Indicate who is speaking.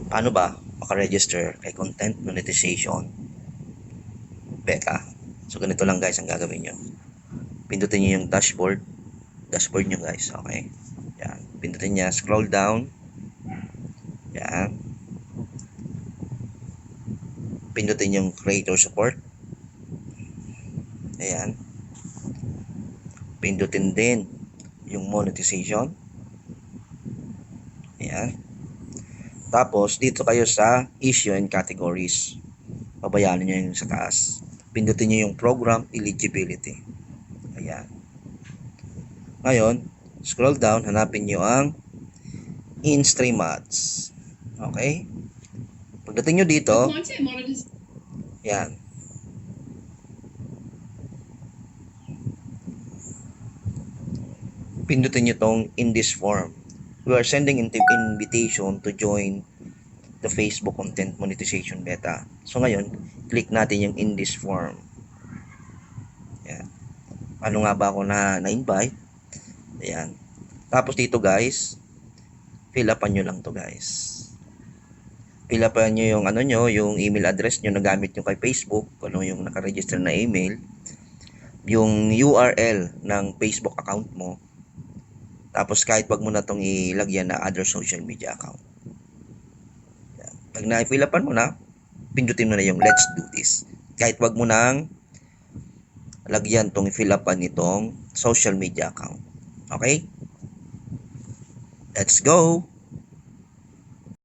Speaker 1: Paano ba makaregister kay Content Monetization Beta? So, ganito lang guys ang gagawin nyo. Pindutin nyo yung dashboard nyo guys, okay? Yan, pindutin niya, scroll down. Yan. Pindutin yung creator support. Ayan. Pindutin din yung monetization. Ayan. Tapos, dito kayo sa issue and categories. Babayaran nyo yung sa taas. Pindutin nyo yung program eligibility. Ayan. Ngayon, scroll down, hanapin nyo ang in-stream ads. Okay? Pagdating nyo dito, yan. Pindutin nyo tong in this form. We are sending invitation to join the Facebook Content Monetization Beta. So ngayon, click natin yung in this form. Yan. Ano nga ba ako na-invite? Ayan. Tapos dito guys, fill upan nyo lang to guys. Fill upan nyo yung ano nyo, yung email address nyo na gamit nyo kay Facebook, ano yung nakaregister na email, yung URL ng Facebook account mo, tapos kahit wag mo na itong ilagyan na other social media account. Yan. Pag na-fill upan mo na, pindutin mo na yung let's do this. Kahit wag mo nang lagyan itong fill upan nitong social media account. Okay? Let's go!